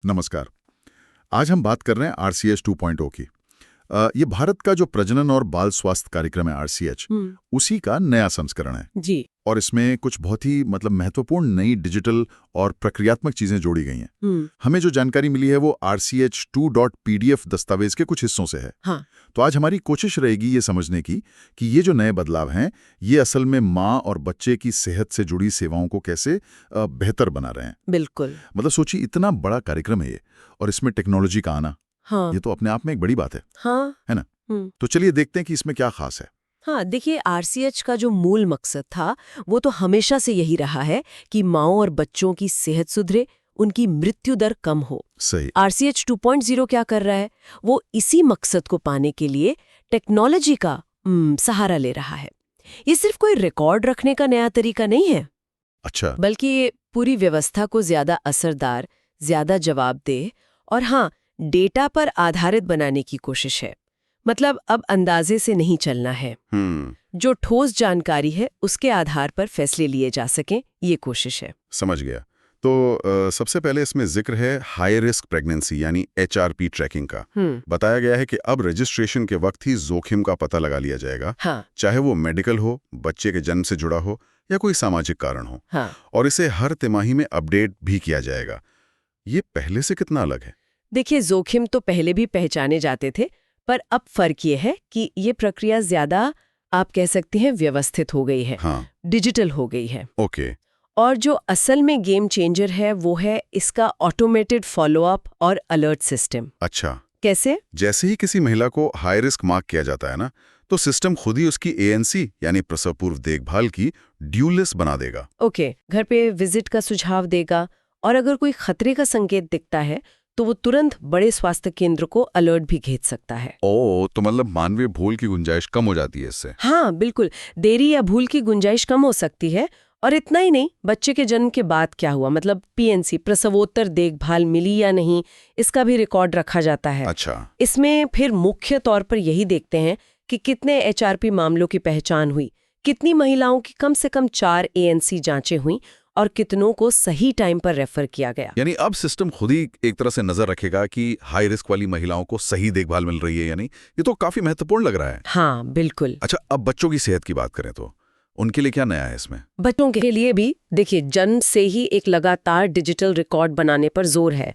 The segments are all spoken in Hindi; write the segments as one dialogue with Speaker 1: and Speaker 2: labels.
Speaker 1: नमस्कार। आज हम बात कर रहे हैं आरसीएच 2.0 की। ये भारत का जो प्रजनन और बाल स्वास्थ्य कार्यक्रम है आरसीएच, उसी का नया संस्करण है।
Speaker 2: जी।
Speaker 1: और इसमें कुछ बहुत ही महत्वपूर्ण नई डिजिटल और प्रक्रियात्मक चीजें जोड़ी गई हैं। हमें जो जानकारी मिली है वो RCH2.PDF दस्तावेज के कुछ हिस्सों से है।
Speaker 2: हाँ।
Speaker 1: तो आज हमारी कोशिश रहेगी ये समझने की कि ये जो नए बदलाव हैं ये असल में माँ और बच्चे की सेहत से जुड़ी सेवाओं को कैसे बेहतर बना रहे हैं।
Speaker 2: बिल्कुल।
Speaker 1: सोचिए, इतना बड़ा कार्यक्रम है ये, और इसमें टेक्नोलॉजी का आना,
Speaker 2: हाँ।
Speaker 1: ये तो अपने आप में एक बड़ी बात है।
Speaker 2: हाँ।
Speaker 1: है ना? तो चलिए देखते हैं कि इसमें क्या खास है।
Speaker 2: हाँ, देखिए, आरसीएच का जो मूल मकसद था वो तो हमेशा से यही रहा है कि माँओं और बच्चों की सेहत सुधरे, उनकी मृत्यु दर कम हो।
Speaker 1: सही।
Speaker 2: आरसीएच 2.0 क्या कर रहा है? वो इसी मकसद को पाने के लिए टेक्नोलॉजी का सहारा ले रहा है। ये सिर्फ कोई रिकॉर्ड रखने का नया तरीका नहीं है।
Speaker 1: अच्छा।
Speaker 2: बल्कि ये पूरी व्यवस्था को ज्यादा असरदार, ज्यादा जवाबदेह और हाँ, डेटा पर आधारित बनाने की कोशिश है। मतलब अब अंदाजे से नहीं चलना है। जो ठोस जानकारी है उसके आधार पर फैसले लिए जा सकें, ये कोशिश है।
Speaker 1: समझ गया। तो सबसे पहले इसमें जिक्र है हाई रिस्क प्रेगनेंसी यानी HRP ट्रैकिंग का। बताया गया है कि अब रजिस्ट्रेशन के वक्त ही जोखिम का पता लगा लिया जाएगा।
Speaker 2: हाँ।
Speaker 1: चाहे वो मेडिकल हो, बच्चे के जन्म से जुड़ा हो या कोई सामाजिक कारण हो।
Speaker 2: हाँ।
Speaker 1: और इसे हर तिमाही में अपडेट भी किया जाएगा। ये पहले से कितना अलग है?
Speaker 2: देखिए, जोखिम तो पहले भी पहचाने जाते थे, पर अब फर्क ये है कि ये प्रक्रिया ज्यादा, आप कह सकते हैं, व्यवस्थित हो गई है।
Speaker 1: हाँ।
Speaker 2: डिजिटल हो गई है।
Speaker 1: ओके।
Speaker 2: और जो असल में गेम चेंजर है वो है इसका ऑटोमेटेड फॉलोअप और अलर्ट सिस्टम।
Speaker 1: अच्छा।
Speaker 2: कैसे?
Speaker 1: जैसे ही किसी महिला को हाई रिस्क मार्क किया जाता है ना, तो सिस्टम खुद ही उसकी ANC यानी प्रसव पूर्व देखभाल की ड्यू लिस्ट बना देगा।
Speaker 2: ओके, घर पे विजिट का सुझाव देगा और अगर कोई खतरे का संकेत दिखता है तो वो तुरंत बड़े स्वास्थ्य केंद्र को अलर्ट भी भेज सकता है।
Speaker 1: तो मानवीय भूल की गुंजाइश कम हो जाती है इससे।
Speaker 2: हाँ, बिल्कुल। देरी या भूल की गुंजाइश कम हो सकती है। और इतना ही नहीं, बच्चे के जन्म के बाद क्या हुआ, मतलब PNC, प्रसवोत्तर देखभाल मिली या नहीं, इसका भी रिकॉर्ड रखा जाता है।
Speaker 1: अच्छा।
Speaker 2: इसमें फिर मुख्य तौर पर यही देखते हैं कि कितने HRP मामलों की पहचान हुई, कितनी महिलाओं की कम से कम 4 ANC जांचें हुई और कितनों को सही टाइम पर रेफर किया गया।
Speaker 1: यानी अब सिस्टम खुद ही एक तरह से नजर रखेगा कि हाई रिस्क वाली महिलाओं को सही देखभाल मिल रही है या नहीं। ये तो काफी महत्वपूर्ण लग रहा है।
Speaker 2: हाँ, बिल्कुल।
Speaker 1: अच्छा, अब बच्चों की सेहत की बात करें तो उनके लिए क्या नया है इसमें?
Speaker 2: बच्चों के लिए भी देखिए, जन्म से ही एक लगातार डिजिटल रिकॉर्ड बनाने पर जोर है।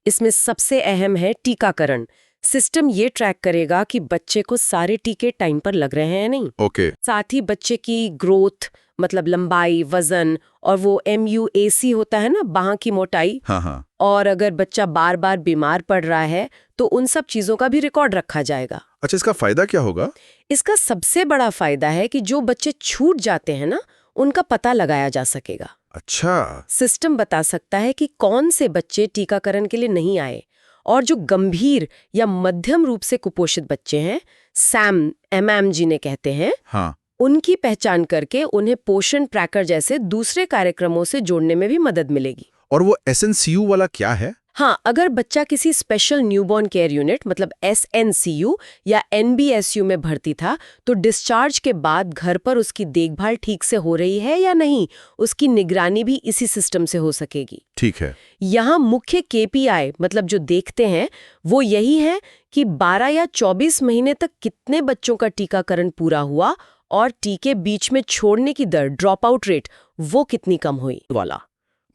Speaker 2: इसमें सबसे अहम है टीकाकरण। सिस्टम ये ट्रैक करेगा कि बच्चे को सारे टीके टाइम पर लग रहे हैं या नहीं।
Speaker 1: ओके।
Speaker 2: साथ ही बच्चे की ग्रोथ, मतलब लंबाई, वजन, और वो MUAC होता है ना, बाह की मोटाई।
Speaker 1: हाँ हाँ।
Speaker 2: और अगर बच्चा बार बार बीमार पड़ रहा है तो उन सब चीजों का भी रिकॉर्ड रखा जाएगा।
Speaker 1: अच्छा, इसका फायदा क्या होगा?
Speaker 2: इसका सबसे बड़ा फायदा है कि जो बच्चे छूट जाते हैं ना, उनका पता लगाया जा सकेगा।
Speaker 1: अच्छा।
Speaker 2: सिस्टम बता सकता है कि कौन से बच्चे टीकाकरण के लिए नहीं आए, और जो गंभीर या मध्यम रूप से कुपोषित बच्चे हैं, SAM MM जिन्हें कहते हैं,
Speaker 1: हाँ,
Speaker 2: उनकी पहचान करके उन्हें पोषण ट्रैकर जैसे दूसरे कार्यक्रमों से जोड़ने में भी मदद मिलेगी।
Speaker 1: और वो SNCU वाला क्या है?
Speaker 2: हाँ, अगर बच्चा किसी स्पेशल न्यूबॉर्न केयर यूनिट, मतलब SNCU या NBSU में भर्ती था, तो डिस्चार्ज के बाद घर पर उसकी देखभाल ठीक से हो रही है या नहीं, उसकी निगरानी भी इसी सिस्टम से हो सकेगी।
Speaker 1: ठीक है।
Speaker 2: यहाँ मुख्य KPI, मतलब जो देखते हैं, वो यही है कि 12 या 24 महीने तक कितने बच्चों का टीकाकरण पूरा हुआ और टीके बीच में छोड़ने की दर, ड्रॉप आउट रेट, वो कितनी कम हुई वाला।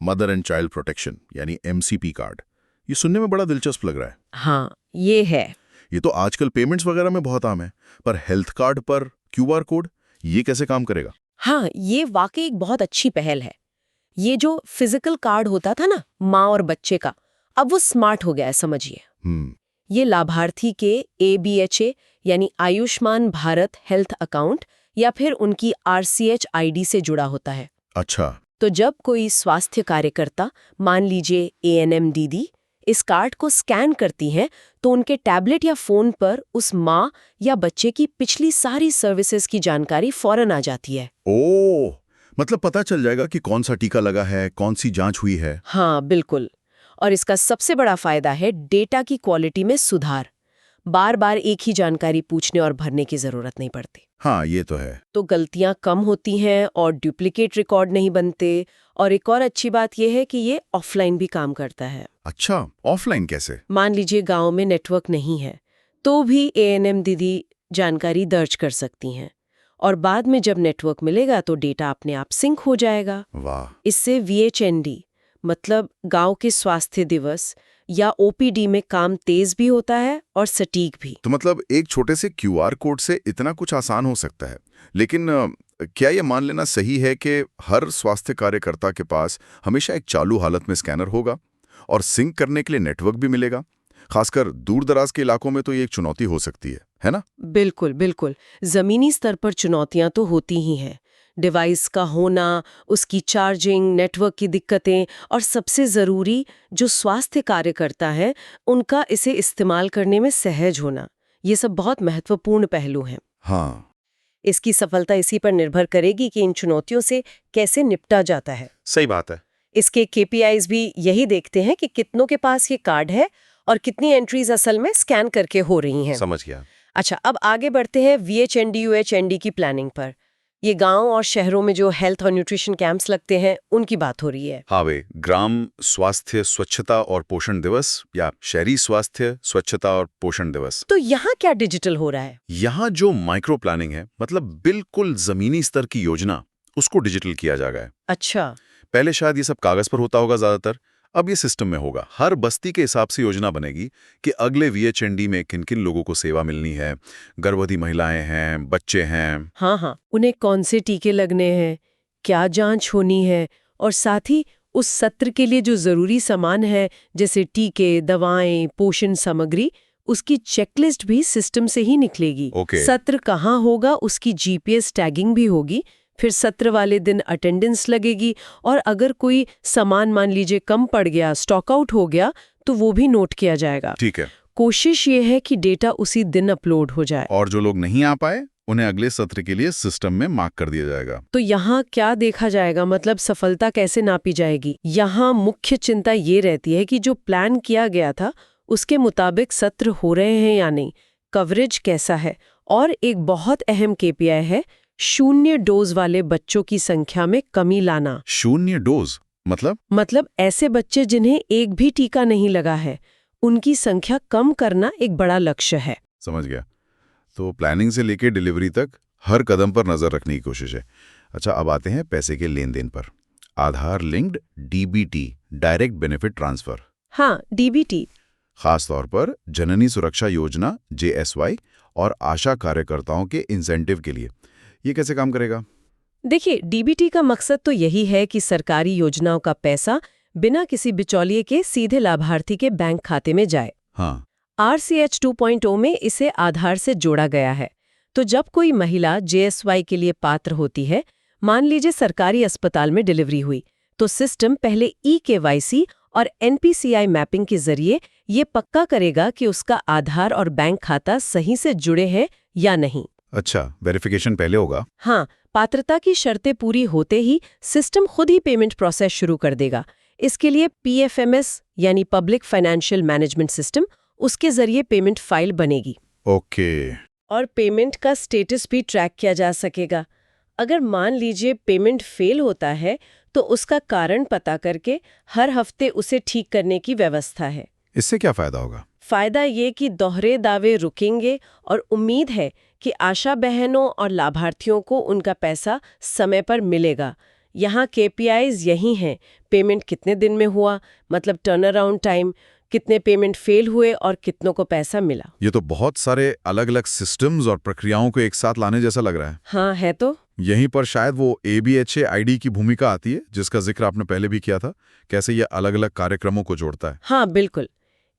Speaker 1: मदर एंड चाइल्ड प्रोटेक्शन यानी MCP कार्ड, ये सुनने में बड़ा दिलचस्प लग रहा है।
Speaker 2: हाँ, ये है।
Speaker 1: ये तो आजकल पेमेंट्स वगैरह में बहुत आम है, पर हेल्थ कार्ड पर QR कोड, ये कैसे काम करेगा?
Speaker 2: हाँ, ये वाकई एक बहुत अच्छी पहल है। ये जो फिजिकल कार्ड होता था ना, माँ और बच्चे का, अब वो स्मार्ट हो गया है, समझिए। ये लाभार्थी के ABHA यानी आयुष्मान भारत हेल्थ अकाउंट या फिर उनकी RCH ID से जुड़ा होता है।
Speaker 1: अच्छा।
Speaker 2: तो जब कोई स्वास्थ्य कार्यकर्ता, मान लीजिए ANM दीदी, इस कार्ड को स्कैन करती हैं, तो उनके टैबलेट या फोन पर उस माँ या बच्चे की पिछली सारी सर्विसेज की जानकारी फौरन आ जाती है।
Speaker 1: ओह, मतलब पता चल जाएगा कि कौन सा टीका लगा है, कौन सी जांच हुई है।
Speaker 2: हाँ, बिल्कुल। और इसका सबसे बड़ा फायदा है डेटा की क्वालिटी में सुधार। बार बार एक ही जानकारी पूछने और भरने की जरूरत नहीं पड़ती।
Speaker 1: हाँ, ये तो है।
Speaker 2: तो गलतियां कम होती हैं और डुप्लीकेट रिकॉर्ड नहीं बनते, और एक और अच्छी बात यह है कि ये ऑफलाइन भी काम करता है।
Speaker 1: अच्छा, ऑफलाइन कैसे?
Speaker 2: मान लीजिए गांव में नेटवर्क नहीं है, तो भी एएनएम दीदी जानकारी दर्ज कर सकती हैं और बाद में जब नेटवर्क मिलेगा तो डेटा अपने आप सिंक हो जाएगा।
Speaker 1: वाह।
Speaker 2: इससे वीएचएनडी मतलब गांव के स्वास्थ्य दिवस या ओपीडी में काम तेज भी होता है और सटीक भी।
Speaker 1: तो मतलब एक छोटे से क्यूआर कोड से इतना कुछ आसान हो सकता है। लेकिन क्या ये मान लेना सही है कि हर स्वास्थ्य कार्यकर्ता के पास हमेशा एक चालू हालत में स्कैनर होगा और सिंक करने के लिए नेटवर्क भी मिलेगा? खासकर दूर दराज के इलाकों में तो ये एक चुनौती हो सकती है ना?
Speaker 2: बिल्कुल बिल्कुल, जमीनी स्तर पर चुनौतियां तो होती ही हैं। डिवाइस का होना, उसकी चार्जिंग, नेटवर्क की दिक्कतें और सबसे ज़रूरी जो स्वास्थ्य कार्यकर्ता है उनका इसे इस्तेमाल करने में सहज होना, ये सब बहुत महत्वपूर्ण पहलू हैं।
Speaker 1: हाँ,
Speaker 2: इसकी सफलता इसी पर निर्भर करेगी कि इन चुनौतियों से कैसे निपटा जाता है।
Speaker 3: सही बात है।
Speaker 2: इसके केपीआईज भी यही देखते हैं कि कितनों के पास ये कार्ड है और कितनी एंट्रीज असल में स्कैन करके हो रही हैं।
Speaker 3: समझ गया।
Speaker 2: अच्छा, अब आगे बढ़ते हैं वीएचएनडी यूएचएनडी की प्लानिंग पर। ये गांव और शहरों में जो हेल्थ और न्यूट्रिशन कैंप्स लगते हैं उनकी बात हो रही है।
Speaker 1: हाँ वे ग्राम स्वास्थ्य स्वच्छता और पोषण दिवस या शहरी स्वास्थ्य स्वच्छता और पोषण दिवस।
Speaker 2: तो यहाँ क्या डिजिटल हो रहा है?
Speaker 1: यहाँ जो माइक्रो प्लानिंग है, मतलब बिल्कुल जमीनी स्तर की योजना, उसको डिजिटल किया जा गया है।
Speaker 2: अच्छा,
Speaker 1: पहले शायद ये सब कागज पर होता होगा ज्यादातर, अब ये सिस्टम में होगा। हर बस्ती के हिसाब से योजना बनेगी कि अगले वीएचएनडी में किन किन लोगों को सेवा मिलनी है। गर्भवती महिलाएं हैं, बच्चे हैं।
Speaker 2: हाँ, उन्हें कौन से टीके लगने हैं, क्या जांच होनी है और साथ ही उस सत्र के लिए जो जरूरी सामान है जैसे टीके, दवाएं, पोषण सामग्री, उसकी चेकलिस्ट भी सिस्टम से ही निकलेगी।
Speaker 1: ओके।
Speaker 2: सत्र कहाँ होगा उसकी जीपीएस टैगिंग भी होगी। फिर सत्र वाले दिन अटेंडेंस लगेगी और अगर कोई सामान मान लीजिए कम पड़ गया, स्टॉक आउट हो गया, तो वो भी नोट किया जाएगा।
Speaker 1: ठीक है।
Speaker 2: कोशिश ये है कि डेटा उसी दिन अपलोड हो जाए।
Speaker 1: और जो लोग नहीं आ पाए उन्हें अगले सत्र के लिए सिस्टम में मार्क कर दिया जाएगा।
Speaker 2: तो यहाँ क्या देखा जाएगा, मतलब सफलता कैसे नापी जाएगी? यहाँ मुख्य चिंता ये रहती है कि जो प्लान किया गया था उसके मुताबिक सत्र हो रहे हैं या नहीं, कवरेज कैसा है, और एक बहुत अहम केपीआई है 0 डोज वाले बच्चों की संख्या में कमी लाना।
Speaker 1: 0 डोज
Speaker 2: मतलब ऐसे बच्चे जिन्हें एक भी टीका नहीं लगा है, उनकी संख्या कम करना एक बड़ा लक्ष्य है।
Speaker 1: समझ गया। तो प्लानिंग से लेकर डिलीवरी तक हर कदम पर नजर रखने की कोशिश है। अच्छा, अब आते हैं पैसे के लेन देन पर। Aadhaar linked DBT, direct benefit transfer.
Speaker 2: हाँ, डीबीटी
Speaker 1: खास तौर पर जननी सुरक्षा योजना जेएसवाई और आशा कार्यकर्ताओं के इंसेंटिव के लिए। ये कैसे काम करेगा?
Speaker 2: देखिए, डीबीटी का मकसद तो यही है कि सरकारी योजनाओं का पैसा बिना किसी बिचौलिए के सीधे लाभार्थी के बैंक खाते में जाए।
Speaker 1: हाँ,
Speaker 2: RCH 2.0 में इसे आधार से जोड़ा गया है। तो जब कोई महिला जेएसवाई के लिए पात्र होती है, मान लीजिए सरकारी अस्पताल में डिलीवरी हुई, तो सिस्टम पहले eKYC और NPCI मैपिंग के जरिए ये पक्का करेगा कि उसका आधार और बैंक खाता सही से जुड़े हैं या नहीं।
Speaker 1: अच्छा, वेरिफिकेशन पहले होगा।
Speaker 2: हाँ, पात्रता की शर्तें पूरी होते ही सिस्टम खुद ही पेमेंट प्रोसेस शुरू कर देगा। इसके लिए PFMS यानी पब्लिक फाइनेंशियल मैनेजमेंट सिस्टम, उसके जरिए पेमेंट फाइल बनेगी।
Speaker 1: ओके।
Speaker 2: और पेमेंट का स्टेटस भी ट्रैक किया जा सकेगा। अगर मान लीजिए पेमेंट फेल होता है तो उसका कारण पता करके हर हफ्ते उसे ठीक करने की व्यवस्था है।
Speaker 1: इससे क्या फायदा होगा?
Speaker 2: फायदा ये कि दोहरे दावे रुकेंगे और उम्मीद है कि आशा बहनों और लाभार्थियों को उनका पैसा समय पर मिलेगा। यहाँ KPIs यही हैं, पेमेंट कितने दिन में हुआ, मतलब टर्न अराउंड टाइम, कितने पेमेंट फेल हुए और कितनों को पैसा मिला।
Speaker 1: ये तो बहुत सारे अलग अलग सिस्टम्स और प्रक्रियाओं को एक साथ लाने जैसा लग रहा है।
Speaker 2: हाँ, है तो।
Speaker 1: यहीं पर शायद वो ABHA ID की भूमिका आती है, जिसका जिक्र आपने पहले भी किया था। कैसे ये अलग अलग कार्यक्रमों को जोड़ता है।
Speaker 2: हाँ, बिल्कुल।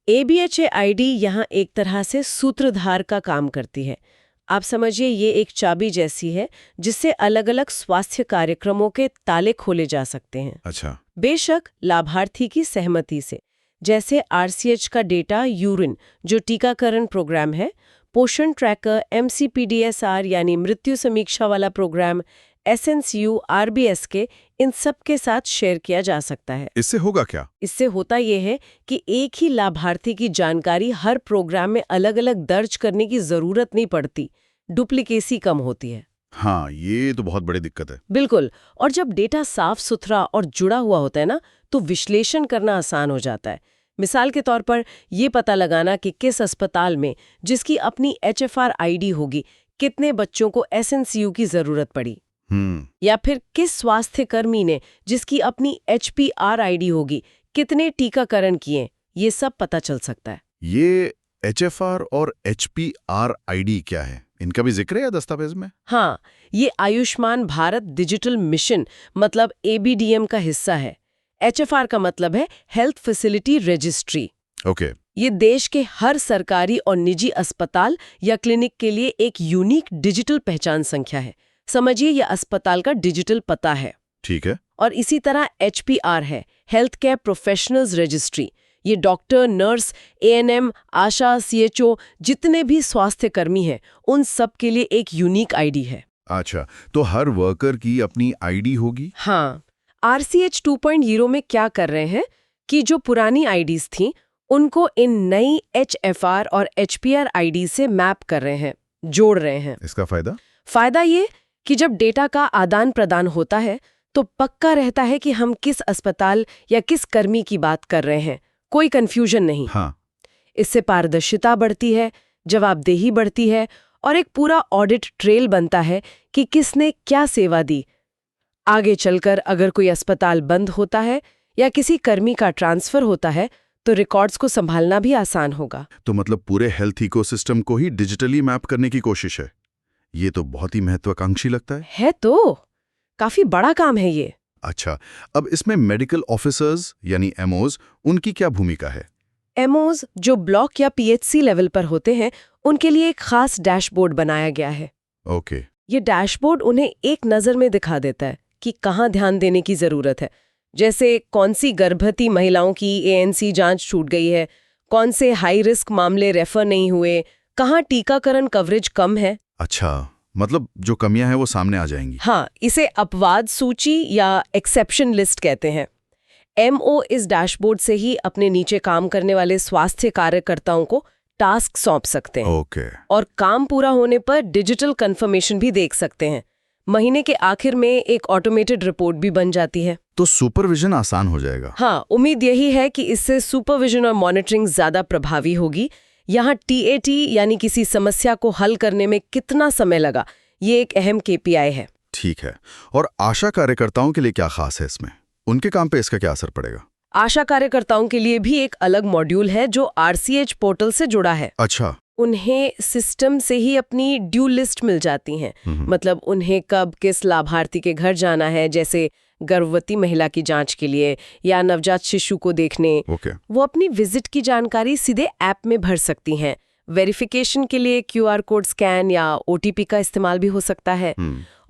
Speaker 2: ABHA ID यहाँ एक तरह से सूत्रधार का काम करती है। आप समझिए ये एक चाबी जैसी है जिससे अलग अलग स्वास्थ्य कार्यक्रमों के ताले खोले जा सकते हैं।
Speaker 1: अच्छा।
Speaker 2: बेशक लाभार्थी की सहमति से, जैसे RCH का डेटा यूरिन जो टीकाकरण प्रोग्राम है, पोषण ट्रैकर MCPDSR यानी मृत्यु समीक्षा वाला प्रोग्राम, SNCU RBS के, इन सब के साथ शेयर किया जा सकता है।
Speaker 1: इससे होगा क्या?
Speaker 2: इससे होता यह है कि एक ही लाभार्थी की जानकारी हर प्रोग्राम में अलग अलग दर्ज करने की जरूरत नहीं पड़ती, डुप्लीकेसी कम होती है।
Speaker 1: हाँ, ये तो बहुत बड़ी दिक्कत है।
Speaker 2: बिल्कुल। और जब डेटा साफ सुथरा और जुड़ा हुआ होता है ना, तो विश्लेषण करना आसान हो जाता है। मिसाल के तौर पर ये पता लगाना कि किस अस्पताल में, जिसकी अपनी HFR आईडी होगी, कितने बच्चों को SNCU की जरूरत पड़ी, या फिर किस स्वास्थ्य कर्मी ने, जिसकी अपनी HPR आईडी होगी, कितने टीकाकरण किए, ये सब पता चल सकता है।
Speaker 1: ये HFR और HPR आईडी क्या है? इनका भी जिक्र है या दस्तावेज में?
Speaker 2: हाँ, ये आयुष्मान भारत डिजिटल मिशन मतलब ABDM का हिस्सा है। HFR का मतलब है हेल्थ फैसिलिटी रजिस्ट्री।
Speaker 1: ओके।
Speaker 2: ये देश के हर सरकारी और निजी अस्पताल या क्लिनिक के लिए एक यूनिक डिजिटल पहचान संख्या है। समझिए, यह अस्पताल का डिजिटल पता है।
Speaker 1: ठीक है।
Speaker 2: और इसी तरह HPR है हेल्थ केयर प्रोफेशनल्स रजिस्ट्री। ये डॉक्टर, नर्स, ANM, आशा, CHO जितने भी स्वास्थ्य कर्मी हैं, उन सब के लिए एक यूनिक आईडी है।
Speaker 1: अच्छा, तो हर वर्कर की अपनी आईडी होगी?
Speaker 2: हाँ, RCH 2.0 में क्या कर रहे हैं कि जो पुरानी आईडीज थीं, उनको इन नई HFR और HPR आईडी से मैप कर रहे हैं, जोड़ रहे हैं।
Speaker 1: इसका फायदा?
Speaker 2: फायदा ये कि जब डेटा का आदान प्रदान होता है, तो पक्का रहता है कि हम किस अस्पताल या किस कर्मी की बात कर रहे हैं, कोई कंफ्यूजन नहीं।
Speaker 1: हाँ।
Speaker 2: इससे पारदर्शिता बढ़ती है, जवाबदेही बढ़ती है और एक पूरा ऑडिट ट्रेल बनता है कि किसने क्या सेवा दी। आगे चलकर अगर कोई अस्पताल बंद होता है या किसी कर्मी का ट्रांसफर होता है, तो रिकॉर्ड्स को संभालना भी आसान होगा।
Speaker 1: तो मतलब पूरे हेल्थ इकोसिस्टम को ही डिजिटली मैप करने की कोशिश है। ये तो बहुत ही महत्वाकांक्षी लगता है।
Speaker 2: है तो काफी बड़ा काम है ये।
Speaker 1: अच्छा, अब इसमें मेडिकल ऑफिसर्स यानी MOs, उनकी क्या भूमिका है?
Speaker 2: MOs जो ब्लॉक या PHC लेवल पर होते हैं, उनके लिए एक खास डैशबोर्ड बनाया गया है।
Speaker 1: ओके।
Speaker 2: ये डैशबोर्ड उन्हें एक नज़र में दिखा देता है कि कहाँ ध्यान देने की ज़रूरत है। जैसे कौन सी गर्भवती महिलाओं की ANC जांच छूट गई है, कौन से हाई रिस्क मामले रेफर नहीं हुए, कहाँ टीकाकरण कवरेज कम है।
Speaker 1: अच्छा, मतलब जो कमियां हैं वो सामने आ जाएंगी।
Speaker 2: हाँ, इसे अपवाद सूची या एक्सेप्शन लिस्ट कहते हैं। MO इस डैशबोर्ड से ही अपने नीचे काम करने वाले स्वास्थ्य कार्यकर्ताओं को टास्क सौंप सकते हैं।
Speaker 1: ओके।
Speaker 2: और काम पूरा होने पर डिजिटल कंफर्मेशन भी देख सकते हैं। महीने के आखिर में एक ऑटोमेटेड रिपोर्ट भी बन जाती है।
Speaker 1: तो सुपरविजन आसान हो जाएगा।
Speaker 2: हाँ, उम्मीद यही है कि इससे सुपरविजन और मॉनिटरिंग ज्यादा प्रभावी होगी। यहाँ TAT यानी किसी समस्या को हल करने में कितना समय लगा, ये एक अहम KPI है।
Speaker 1: ठीक है। और आशा कार्यकर्ताओं के लिए क्या खास है इसमें? उनके काम पे इसका क्या असर पड़ेगा?
Speaker 2: आशा कार्यकर्ताओं के लिए भी एक अलग मॉड्यूल है जो RCH पोर्टल से जुड़ा है।
Speaker 1: अच्छा।
Speaker 2: उन्हें सिस्टम से ही अपनी ड्यू लिस्ट मिल जाती हैं। मतलब उन्हें कब किस लाभार्थी के घर जाना है, जैसे गर्भवती महिला की जांच के लिए या नवजात शिशु को देखने। वो अपनी विजिट की जानकारी सीधे ऐप में भर सकती हैं। वेरिफिकेशन के लिए QR कोड स्कैन या OTP का इस्तेमाल भी हो सकता है।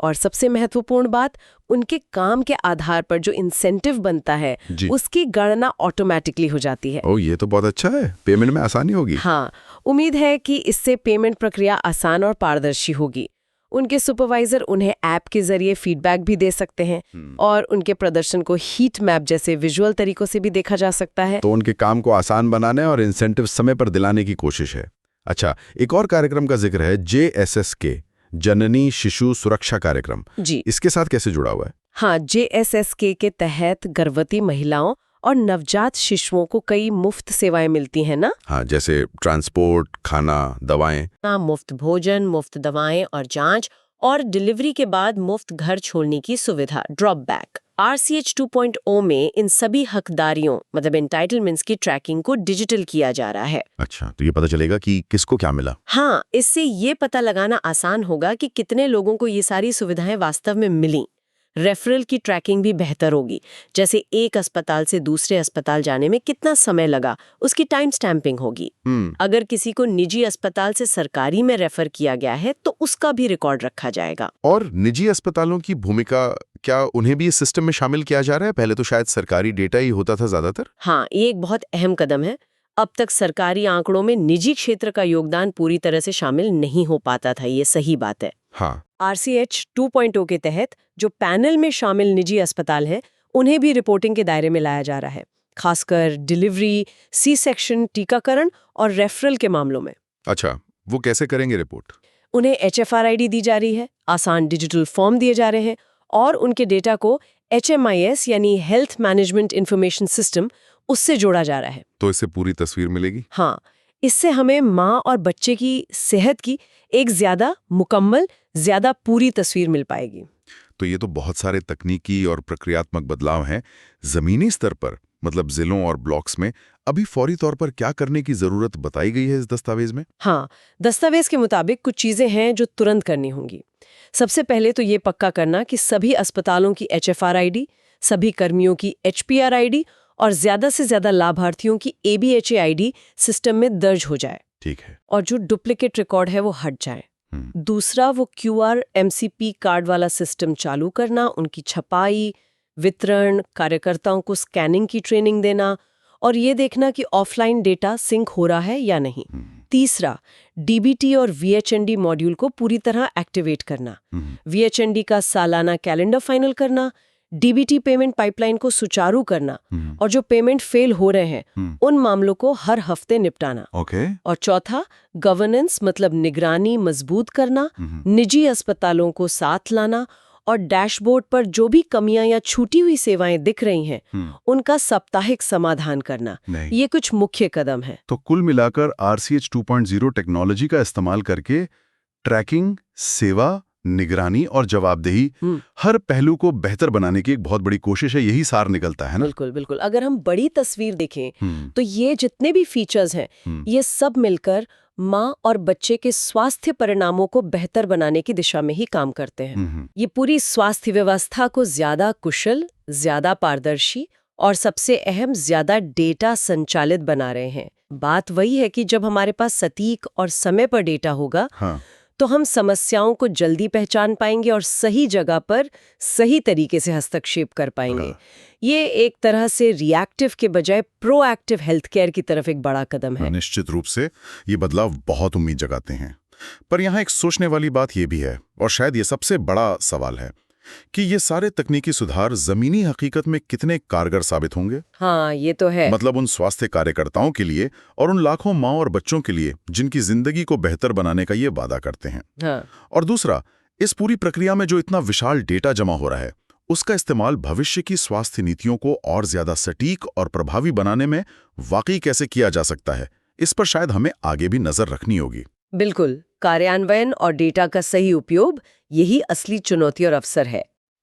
Speaker 2: और सबसे महत्वपूर्ण बात, उनके काम के आधार पर जो इंसेंटिव बनता है, उसकी गणना ऑटोमेटिकली हो जाती है।
Speaker 1: ये तो बहुत अच्छा है, पेमेंट में आसानी होगी।
Speaker 2: हाँ, उम्मीद है कि इससे पेमेंट प्रक्रिया आसान और पारदर्शी होगी। उनके सुपरवाइजर उन्हें ऐप के जरिए फीडबैक भी दे सकते हैं और उनके प्रदर्शन को हीट मैप जैसे विजुअल तरीकों से भी देखा जा सकता है।
Speaker 1: तो उनके काम को आसान बनाने और इंसेंटिव समय पर दिलाने की कोशिश है। अच्छा, एक और कार्यक्रम का जिक्र है JSSK, जननी शिशु सुरक्षा कार्यक्रम।
Speaker 2: जी,
Speaker 1: इसके साथ कैसे जुड़ा हुआ है?
Speaker 2: हाँ, JSSK के तहत गर्भवती महिलाओं और नवजात शिशुओं को कई मुफ्त सेवाएं मिलती हैं ना।
Speaker 1: हाँ, जैसे ट्रांसपोर्ट, खाना, दवाएं।
Speaker 2: मुफ्त भोजन, मुफ्त दवाएं और जांच, और डिलीवरी के बाद मुफ्त घर छोड़ने की सुविधा, ड्रॉप बैक। RCH 2.0 में इन सभी हकदारियों मतलब एंटाइटलमेंट्स की ट्रैकिंग को डिजिटल किया जा रहा है।
Speaker 1: अच्छा, तो ये पता चलेगा कि किसको क्या मिला।
Speaker 2: हाँ, इससे ये पता लगाना आसान होगा कि कितने लोगों को ये सारी सुविधाएं वास्तव में मिली। रेफरल की ट्रैकिंग भी बेहतर होगी, जैसे एक अस्पताल से दूसरे अस्पताल जाने में कितना समय लगा, उसकी टाइम स्टैंपिंग होगी। अगर किसी को निजी अस्पताल से सरकारी में रेफर किया गया है, तो उसका भी रिकॉर्ड रखा जाएगा।
Speaker 1: और निजी अस्पतालों की भूमिका, क्या उन्हें भी इस सिस्टम में शामिल किया जा रहा है? पहले तो शायद सरकारी डेटा ही होता था ज्यादातर।
Speaker 2: हाँ, ये एक बहुत अहम कदम है। अब तक सरकारी आंकड़ों में निजी क्षेत्र का योगदान पूरी तरह से शामिल नहीं हो पाता था, ये सही बात है।
Speaker 1: हाँ।
Speaker 2: RCH 2.0 के तहत जो पैनल में शामिल निजी अस्पताल हैं, उन्हें भी रिपोर्टिंग के दायरे में लाया जा रहा है, खासकर डिलीवरी, C सेक्शन, टीकाकरण और रेफरल के मामलों में।
Speaker 1: अच्छा, वो कैसे करेंगे रिपोर्ट?
Speaker 2: उन्हें HFR ID दी जा रही है, आसान डिजिटल फॉर्म दिए जा रहे हैं और उनके डेटा को HMIS यानी हेल्थ मैनेजमेंट इंफॉर्मेशन सिस्टम उससे जोड़ा जा रहा है।
Speaker 1: तो इससे पूरी तस्वीर मिलेगी?
Speaker 2: हाँ, इससे हमें माँ और बच्चे की सेहत की एक ज्यादा मुकम्मल, ज्यादा पूरी तस्वीर मिल पाएगी।
Speaker 1: तो ये तो बहुत सारे तकनीकी और प्रक्रियात्मक बदलाव हैं। जमीनी स्तर पर, मतलब जिलों और ब्लॉक्स में, अभी फौरी तौर पर क्या करने की जरूरत बताई गई है इस दस्तावेज में?
Speaker 2: हाँ, दस्तावेज के मुताबिक कुछ चीजें हैं जो तुरंत करनी होंगी। सबसे पहले तो ये पक्का करना कि सभी अस्पतालों की HFR ID, सभी कर्मियों की HPR ID और ज्यादा से ज्यादा लाभार्थियों की ABHA ID सिस्टम में दर्ज हो जाए।
Speaker 1: ठीक है।
Speaker 2: और जो डुप्लीकेट रिकॉर्ड है वो हट जाए। दूसरा, वो QR MCP कार्ड वाला सिस्टम चालू करना, उनकी छपाई, वितरण, कार्यकर्ताओं को स्कैनिंग की ट्रेनिंग देना और ये देखना कि ऑफलाइन डेटा सिंक हो रहा है या नहीं। तीसरा, DBT और VHND मॉड्यूल को पूरी तरह एक्टिवेट करना, VHND का सालाना कैलेंडर फाइनल करना, DBT पेमेंट पाइपलाइन को सुचारू करना और जो पेमेंट फेल हो रहे हैं उन मामलों को हर हफ्ते निपटाना। और चौथा, गवर्नेंस मतलब निगरानी मजबूत करना, निजी अस्पतालों को साथ लाना और डैशबोर्ड पर जो भी कमियां या छूटी हुई सेवाएं दिख रही हैं उनका साप्ताहिक समाधान करना। ये कुछ मुख्य कदम हैं।
Speaker 1: तो कुल मिलाकर RCH 2.0 टेक्नोलॉजी का इस्तेमाल करके ट्रैकिंग, सेवा, निगरानी और जवाबदेही, हर पहलू को बेहतर बनाने की एक बहुत बड़ी कोशिश है। यही सार निकलता है ना?
Speaker 2: बिल्कुल बिल्कुल। अगर हम बड़ी तस्वीर देखें तो ये जितने भी फीचर्स हैं ये सब मिलकर माँ और बच्चे के स्वास्थ्य परिणामों को बेहतर बनाने की दिशा में ही काम करते हैं। ये पूरी स्वास्थ्य व्यवस्था को ज्यादा कुशल, ज्यादा पारदर्शी और सबसे अहम ज्यादा डेटा संचालित बना रहे हैं। बात वही है कि जब हमारे पास सटीक और समय पर डेटा होगा तो हम समस्याओं को जल्दी पहचान पाएंगे और सही जगह पर सही तरीके से हस्तक्षेप कर पाएंगे। ये एक तरह से रिएक्टिव के बजाय प्रोएक्टिव हेल्थ केयर की तरफ एक बड़ा कदम है।
Speaker 1: निश्चित रूप से ये बदलाव बहुत उम्मीद जगाते हैं। पर यहाँ एक सोचने वाली बात ये भी है, और शायद ये सबसे बड़ा सवाल है, कि ये सारे तकनीकी सुधार जमीनी हकीकत में कितने कारगर साबित होंगे?
Speaker 2: हाँ, ये तो है।
Speaker 1: मतलब उन स्वास्थ्य कार्यकर्ताओं के लिए और उन लाखों माँ और बच्चों के लिए जिनकी जिंदगी को बेहतर बनाने का ये वादा करते हैं।
Speaker 2: हाँ।
Speaker 1: और दूसरा, इस पूरी प्रक्रिया में जो इतना विशाल डेटा जमा हो रहा है उसका इस्तेमाल भविष्य की स्वास्थ्य नीतियों को और ज्यादा सटीक और प्रभावी बनाने में वाकई कैसे किया जा सकता है, इस पर शायद हमें आगे भी नजर रखनी होगी।
Speaker 2: बिल्कुल, कार्यान्वयन और डेटा का सही उपयोग, यही असली चुनौती और अवसर है।